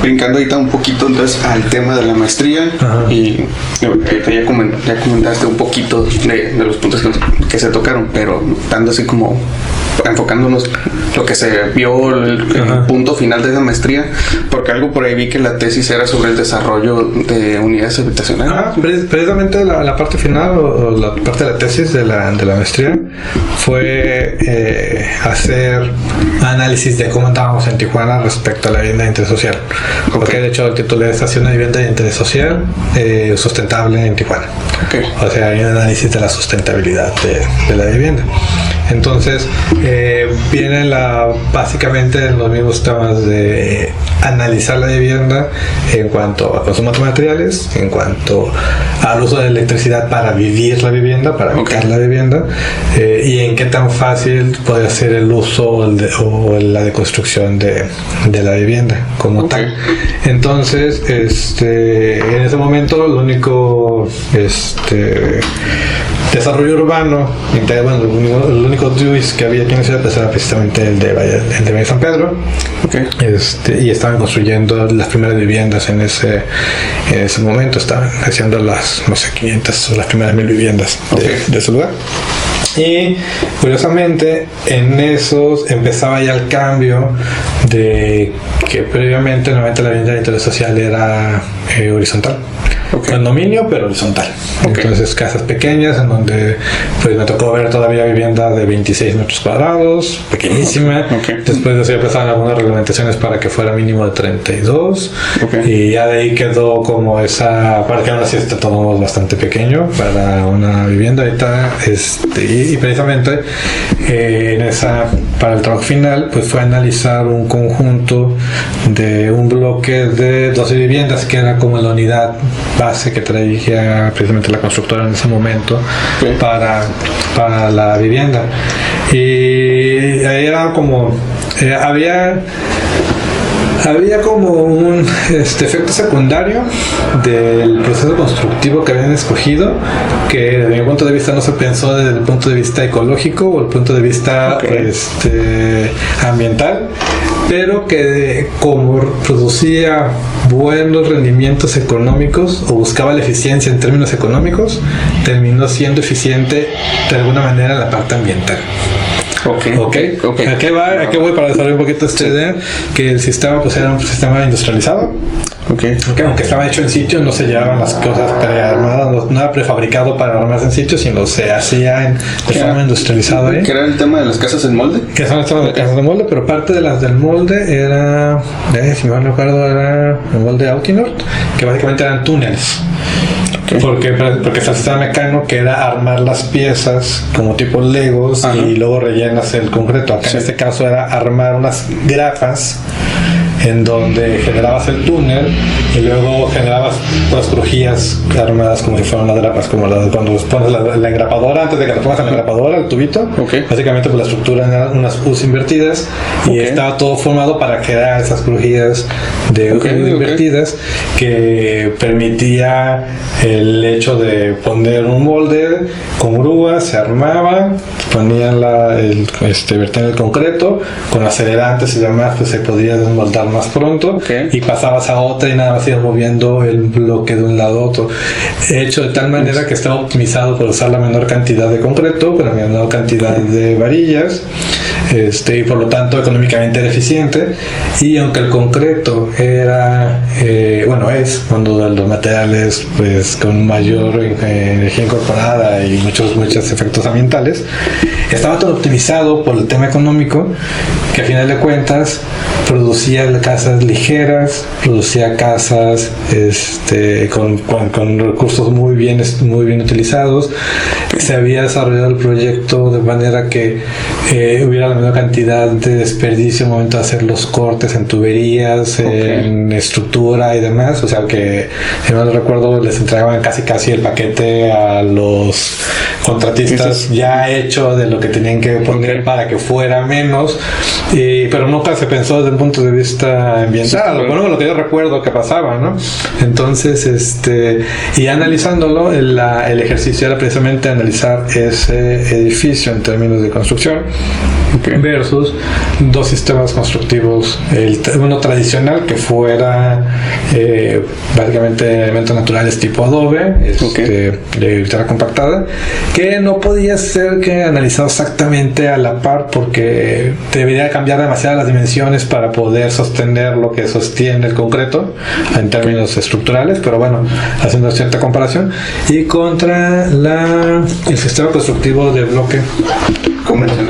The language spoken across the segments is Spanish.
brincando ahorita un poquito entonces al tema de la maestría. Ajá. Y ya comentaste un poquito de los puntos que se tocaron, pero dando así como enfocándonos lo que se vio el punto final de esa maestría, porque algo por ahí vi que la tesis era sobre el desarrollo de unidades habitacionales. Precisamente la parte final o la parte de la tesis de la maestría fue hacer análisis de cómo estábamos en Tijuana respecto a la vivienda de interés social. Okay. Porque de hecho el título es Hacia una vivienda de interés social sustentable en Tijuana. Okay. O sea, hay un análisis de la sustentabilidad de la vivienda. Entonces vienen básicamente los mismos temas de analizar la vivienda en cuanto a consumo de materiales, en cuanto al uso de electricidad para vivir la vivienda, para habitar la vivienda, y en qué tan fácil puede ser el uso o la deconstrucción de la vivienda como tal. Entonces en ese momento el único desarrollo urbano, el único DUIS que había aquí en la ciudad pues era precisamente el de Valle San Pedro. Okay. Y estaban construyendo las primeras viviendas en ese momento, estaban haciendo las 500 o las primeras 1000 viviendas de ese lugar. Y curiosamente en esos empezaba ya el cambio de que previamente normalmente la vivienda de interés social era horizontal. Condominio, pero horizontal. Entonces casas pequeñas en donde pues me tocó ver todavía vivienda de 26 metros cuadrados, pequeñísima. Después de eso empezaron algunas reglamentaciones para que fuera mínimo de 32 y ya de ahí quedó como esa, para que aún así está todo bastante pequeño para una vivienda ahorita, y precisamente para el trabajo final pues fue analizar un conjunto de un bloque de 12 viviendas que era como la unidad base que traía precisamente la constructora en ese momento para la vivienda. Y ahí era como había como un efecto secundario del proceso constructivo que habían escogido, que desde mi punto de vista no se pensó desde el punto de vista ecológico o el punto de vista ambiental, pero que como producía buenos rendimientos económicos o buscaba la eficiencia en términos económicos, terminó siendo eficiente de alguna manera en la parte ambiental. Okay. ¿A qué voy para desarrollar un poquito esta idea? Que el sistema pues era un sistema industrializado. Aunque estaba hecho en sitio, no se llevaban las cosas prearmadas, no era prefabricado para armarse en sitio, sino se hacía de forma industrializada. ¿Que era el tema de las casas en molde? Que son las casas de molde, pero parte de las del molde era, si no me acuerdo, era el molde Autinort, que básicamente eran túneles. Porque está el sistema mecánico que era armar las piezas como tipo Legos y luego rellenas el concreto. Acá en este caso era armar unas grapas en donde generabas el túnel y luego generabas las crujías armadas como si fueran las grapas, como cuando pones la engrapadora, antes de que la pongas en la engrapadora, el tubito. Básicamente pues la estructura eran unas U's invertidas y estaba todo formado para crear esas crujías de invertidas que permitía el hecho de poner un molde con grúas, se armaba, ponían vertían el concreto con acelerantes y demás, pues se podía desmoldar más pronto y pasabas a otra y nada más ibas moviendo el bloque de un lado a otro, hecho de tal manera que estaba optimizado por usar la menor cantidad de concreto con la menor cantidad de varillas, y por lo tanto económicamente era eficiente. Y aunque el concreto era es uno de los materiales pues con mayor energía incorporada y muchos efectos ambientales, estaba todo optimizado por el tema económico, que a final de cuentas producía casas ligeras, producía casas con recursos muy bien utilizados. Se había desarrollado el proyecto de manera que hubiera la menor cantidad de desperdicio al momento de hacer los cortes en tuberías, en estructura y demás. O sea que, si no recuerdo, les entregaban casi el paquete a los contratistas ya hecho de lo que tenían que poner para que fuera menos, pero nunca se pensó desde un punto de vista ambiental. Bueno, lo que yo recuerdo que pasaba, ¿no? Entonces, y analizándolo, el ejercicio era precisamente analizar ese edificio en términos de construcción versus dos sistemas constructivos, uno tradicional que fuera básicamente elementos naturales tipo adobe, de tierra compactada, que no podía ser que analizado exactamente a la par porque debería cambiar demasiado las dimensiones para poder sostener lo que sostiene el concreto en términos estructurales, pero bueno, haciendo cierta comparación, y contra el sistema constructivo de bloque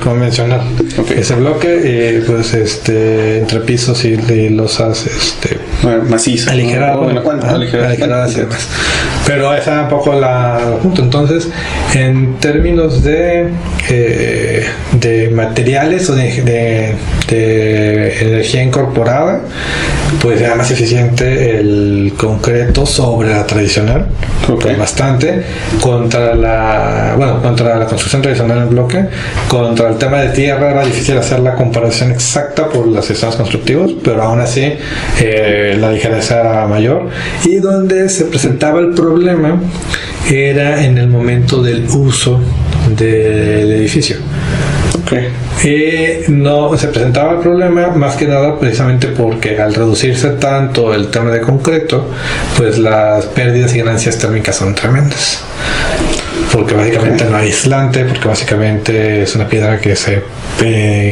convencional. Ese bloque pues entre pisos y losas macizo, aligeradas y demás. Pero esa es un poco la punto. Entonces, en términos de materiales o de energía incorporada, pues era más eficiente el concreto sobre la tradicional, bastante, contra la construcción tradicional en bloque. Contra el tema de tierra era difícil hacer la comparación exacta por los sistemas constructivos, pero aún así la ligereza era mayor, y donde se presentaba el problema era en el momento del uso del edificio. No se presentaba el problema más que nada precisamente porque al reducirse tanto el tema de concreto, pues las pérdidas y ganancias térmicas son tremendas, porque básicamente no hay aislante, porque básicamente es una piedra que se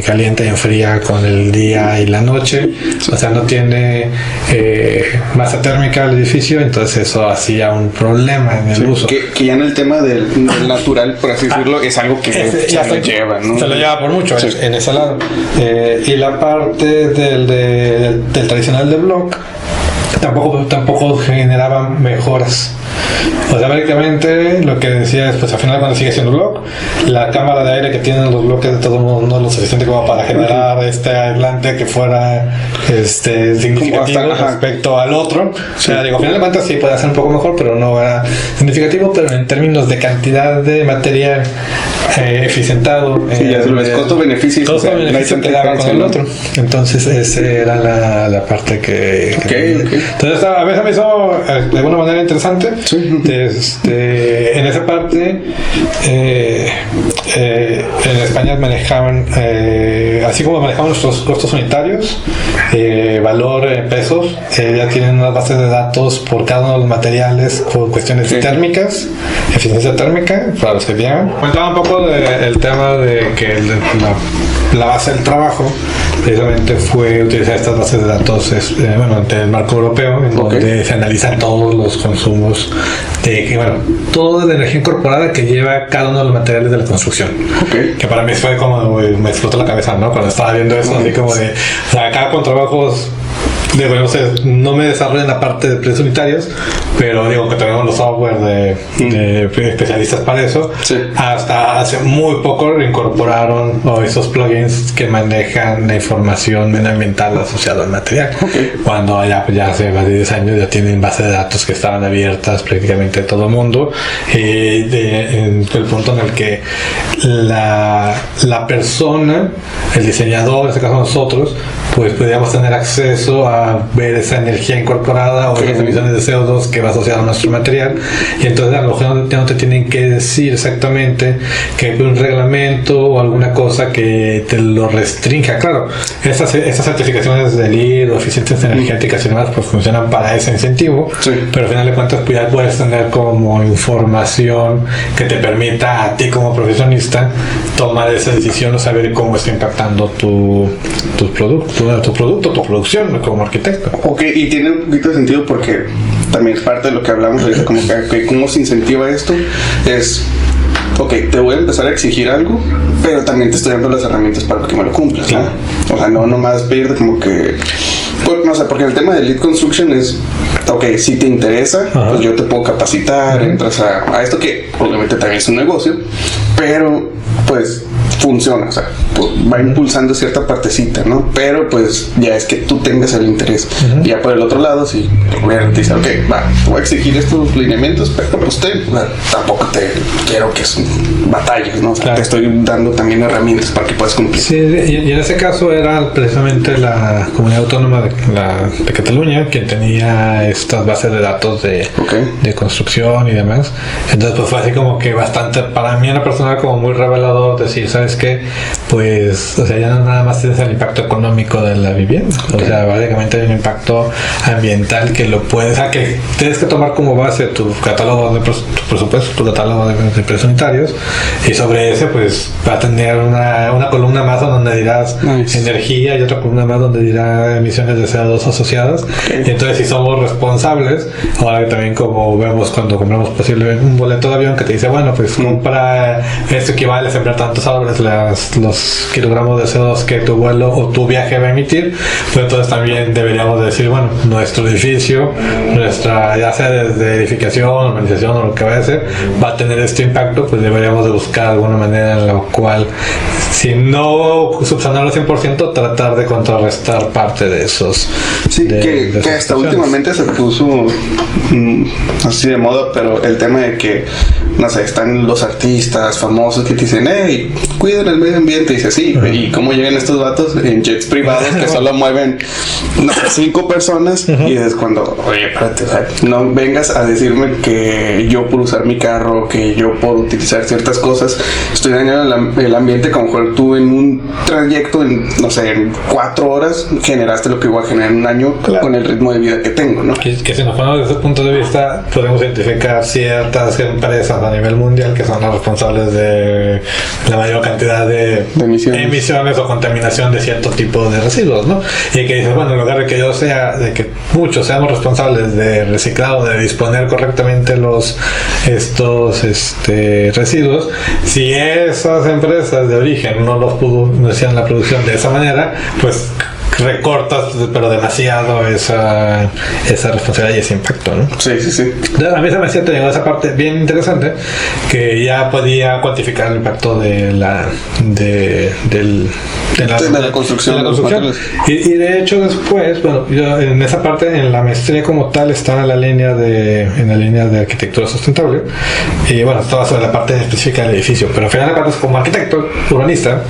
calienta y enfría con el día y la noche, o sea, no tiene masa térmica el edificio, entonces eso hacía un problema en el uso. Que ya en el tema del natural, por así decirlo, es algo que se lo lleva, ¿no? Se lo lleva por mucho en ese lado. Y la parte del tradicional de block tampoco generaba mejoras. O sea, básicamente lo que decía es, pues al final cuando sigue siendo block, la cámara de aire que tienen los bloques de todo modo no es lo suficiente como para generar este aislante que fuera significativo respecto al otro. O sea, digo, al final de cuentas sí puede ser un poco mejor, pero no era significativo. Pero en términos de cantidad de material eficientado, ya se lo ves costo-beneficio, costo-beneficio quedaba con el otro. Entonces esa era la parte que entonces a veces me hizo de alguna manera interesante. En esa parte en España manejaban así como manejaban nuestros costos unitarios, valor en pesos, ya tienen unas bases de datos por cada uno de los materiales por cuestiones térmicas, eficiencia térmica para los que llegan. Comentaba un poco del tema de que la base del trabajo precisamente fue utilizar estas bases de datos ante el marco europeo, en donde se analizan todos los consumos todo de energía incorporada que lleva cada uno de los materiales de la construcción. Que para mí fue como me explotó la cabeza, ¿no? Cuando estaba viendo eso, así como de, o sea, acá con trabajos no me desarrollo en la parte de precios unitarios, pero digo que tenemos los software de especialistas para eso. Hasta hace muy poco incorporaron esos plugins que manejan la información medioambiental asociada al material. Cuando ya hace más de 10 años ya tienen bases de datos que estaban abiertas prácticamente a todo el mundo, en el punto en el que la persona, el diseñador, en este caso nosotros, pues podríamos tener acceso a ver esa energía incorporada o esas emisiones de CO2 que va asociada a nuestro material, y entonces a lo mejor ya no te tienen que decir exactamente que hay un reglamento o alguna cosa que te lo restrinja. Claro, esas certificaciones de LEED o eficientes energéticas y demás pues funcionan para ese incentivo, pero al final de cuentas pues ya puedes tener como información que te permita a ti como profesionista tomar esa decisión o saber cómo está impactando tu producción como arquitecto. Y tiene un poquito de sentido porque también es parte de lo que hablamos ahorita, como que cómo se incentiva esto es, te voy a empezar a exigir algo, pero también te estoy dando las herramientas para que me lo cumplas, ¿no? O sea, no nomás pedirte como que, no sé, porque el tema de Lead Construction es, si te interesa, pues yo te puedo capacitar, entras a esto que obviamente también es un negocio, pero pues funciona, o sea, pues va impulsando cierta partecita, ¿no? Pero pues ya es que tú tengas el interés. Y ya por el otro lado, si te dice, te voy a exigir estos lineamientos, pero pues tampoco te quiero que son batallas, ¿no? O sea, te estoy dando también herramientas para que puedas cumplir. Sí, y en ese caso era precisamente la Comunidad Autónoma de Cataluña quien tenía estas bases de datos de construcción y demás. Entonces pues fue así como que bastante, para mí en la persona como muy revelador decir, ¿sabes es que, pues, o sea, ya no nada más tienes el impacto económico de la vivienda, o sea, básicamente hay un impacto ambiental que lo puedes, o sea, que tienes que tomar como base tu catálogo de tu presupuesto, tu catálogo de precios unitarios, y sobre ese, pues, va a tener una columna más donde dirás energía y otra columna más donde dirá emisiones de CO2 asociadas. Y entonces, si somos responsables, ahora también como vemos cuando compramos posiblemente un boleto de avión que te dice, bueno, pues compra, esto equivale a sembrar tantos árboles, los kilogramos de CO2 que tu vuelo o tu viaje va a emitir, pues entonces también deberíamos decir, bueno, nuestro edificio, nuestra, ya sea desde edificación, urbanización o lo que vaya a ser, va a tener este impacto, pues deberíamos de buscar alguna manera en la cual, si no subsanarlo al 100%, tratar de contrarrestar parte de esos. Sí, que hasta últimamente se puso así de moda, pero el tema de que, no sé, están los artistas famosos que te dicen, hey, cuiden el medio ambiente, y dices, sí, ¿y cómo llegan estos vatos en jets privados que solo mueven, no sé, 5 personas? Y es cuando, oye, espérate, o sea, no vengas a decirme que yo por usar mi carro, que yo por utilizar ciertas cosas, estoy dañando el ambiente, como mejor tú en un trayecto, no sé, en 4 horas, generaste lo que igual generar en un año con el ritmo de vida que tengo, ¿no? Que si nos ponemos desde ese punto de vista, podemos identificar ciertas empresas a nivel mundial que son las responsables de la mayor cantidad de emisiones o contaminación de cierto tipo de residuos, ¿no? Y que dices, bueno, en lugar de que yo sea, de que muchos seamos responsables de reciclado, de disponer correctamente estos residuos, si esas empresas de origen no hacían la producción de esa manera, pues recortas, pero demasiado esa responsabilidad y ese impacto, ¿no? Sí. A mí se me hacía esa parte bien interesante, que ya podía cuantificar el impacto de la construcción. Y de hecho después, bueno, yo en esa parte, en la maestría como tal, está en la línea de arquitectura sustentable, y bueno, estaba sobre la parte específica del edificio, pero al final de cuentas, como arquitecto urbanista,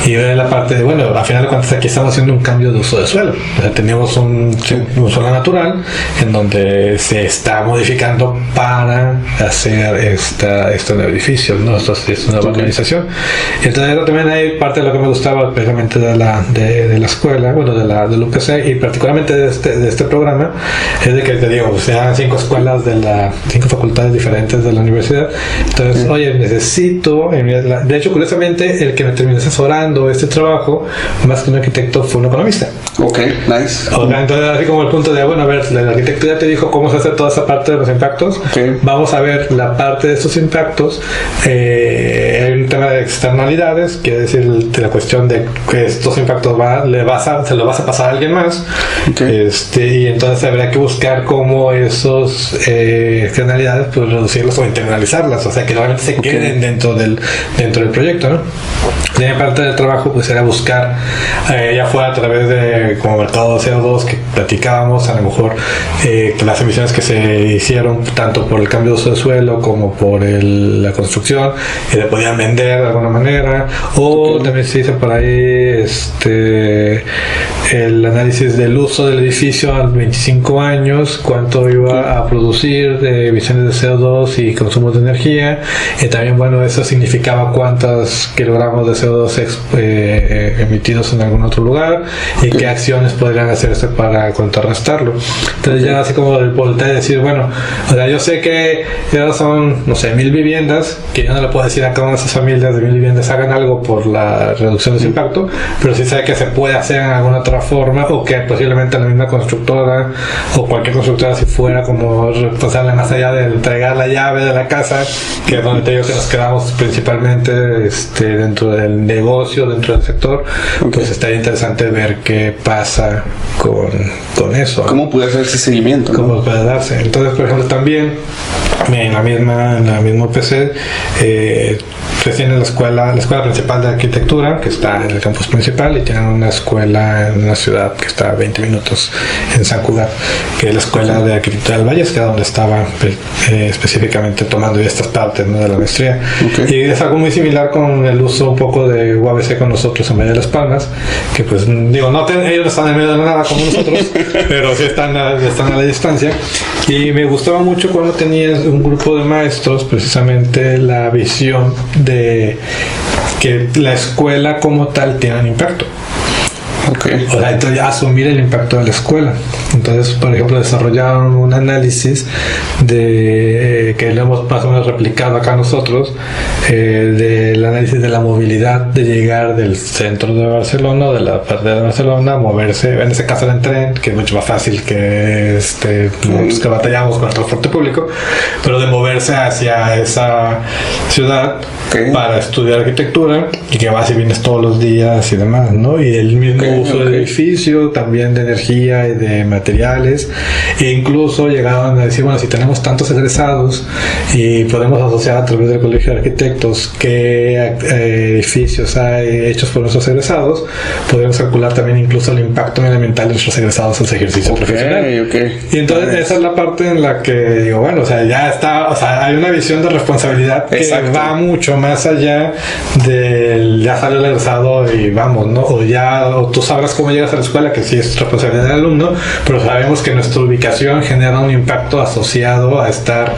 y ve la parte de, bueno, al final de cuentas aquí estamos haciendo un cambio de uso de suelo. O sea, tenemos un suelo natural en donde se está modificando para hacer este nuevo edificio, ¿no? Esta nueva organización. Y entonces también hay parte de lo que me gustaba precisamente de la escuela, bueno, del UPC, y particularmente de este programa, es de que te digo, se dan 5 escuelas 5 facultades diferentes de la universidad. Entonces, oye, necesito, de hecho, curiosamente, el que me terminó asesorando este trabajo, más que un arquitecto, fue un economista. Ok, nice. O sea, entonces, así como el punto de, bueno, a ver, el arquitecto ya te dijo cómo se hace toda esa parte de los impactos. Okay. Vamos a ver la parte de estos impactos. Hay un tema de externalidades, quiere decir la cuestión de que estos impactos se los vas a pasar a alguien más. Okay. Y entonces habría que buscar cómo esos externalidades, pues reducirlas o internalizarlas, o sea, que realmente se queden dentro del proyecto, ¿no? Y parte del trabajo pues era buscar, ya fuera a través de como mercado de CO2 que platicábamos, a lo mejor las emisiones que se hicieron tanto por el cambio de uso de suelo como por la construcción, se podían vender de alguna manera, o también se dice por ahí el análisis del uso del edificio a 25 años, cuánto iba a producir de emisiones de CO2 y consumo de energía, y también, bueno, eso significaba cuántos kilogramos de CO2 emitidos en algún otro lugar y qué acciones podrían hacerse para contrarrestarlo. Entonces ya así como voltear y decir, bueno, o sea, yo sé que ya son, no sé, 1000 viviendas, que yo no le puedo decir a cada una de esas familias de 1000 viviendas hagan algo por la reducción de ese impacto, pero sí sé que se puede hacer en alguna otra forma, o que posiblemente la misma constructora o cualquier constructora, si fuera como responsable más allá de entregar la llave de la casa, que es donde te digo que nos quedamos principalmente dentro del negocio, dentro del sector, pues estaría interesante ver qué pasa con eso. ¿Cómo puede hacer ese seguimiento? ¿Cómo puede darse? Entonces, por ejemplo, también en la misma UPC tienen la escuela principal de arquitectura, que está en el campus principal, y tienen una escuela en una ciudad que está a 20 minutos en San Cugat, que es la escuela de arquitectura del Valles, que es donde estaba específicamente tomando estas partes, ¿no?, de la maestría. Y es algo muy similar con el uso un poco de UABC con nosotros en Valle de las Palmas, que pues digo, ellos no están en medio de nada como nosotros, pero sí están a la distancia. Y me gustaba mucho cuando tenías un grupo de maestros, precisamente la visión de que la escuela como tal tiene un impacto. Okay. O sea, entonces asumir el impacto de la escuela. Entonces, por ejemplo, desarrollaron un análisis de que lo hemos más o menos replicado acá nosotros, del análisis de la movilidad de llegar del centro de Barcelona o de la parte de Barcelona, moverse, en ese caso en tren, que es mucho más fácil que los que batallamos con el transporte público, pero de moverse hacia esa ciudad para estudiar arquitectura y que vas y vienes todos los días y demás, ¿no? Y el mismo uso del edificio, también de energía y de materiales, e incluso llegaron a decir, bueno, si tenemos tantos egresados y podemos asociar a través del Colegio de Arquitectos qué edificios hay hechos por nuestros egresados, podemos calcular también incluso el impacto medioambiental de nuestros egresados en su ejercicio profesional. Y entonces esa es la parte en la que digo, bueno, o sea, ya está, o sea, hay una visión de responsabilidad que va mucho más allá del ya sale el egresado y vamos, ¿no? O tú sabrás cómo llegas a la escuela, que sí es responsabilidad del alumno, pero sabemos que nuestra ubicación genera un impacto asociado a estar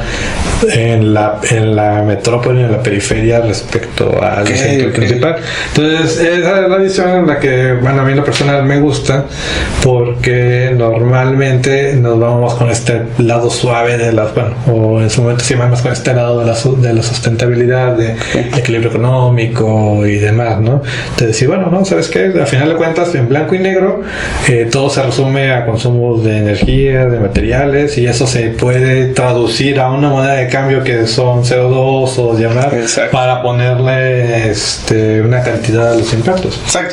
en la metrópoli, en la periferia respecto al centro principal. Entonces, esa es la visión en la que, bueno, a mí en lo personal me gusta, porque normalmente nos vamos con este lado suave de las, bueno, o en su momento sí más con este lado de la sustentabilidad, de equilibrio económico y demás, ¿no? Entonces, sí, bueno, ¿no? ¿Sabes qué? Al final de cuentas, en blanco y negro, todo se resume a consumo de energía, de materiales, y eso se puede traducir a una moneda de cambio que son CO2 o llamar para ponerle una cantidad a los impactos. Exacto.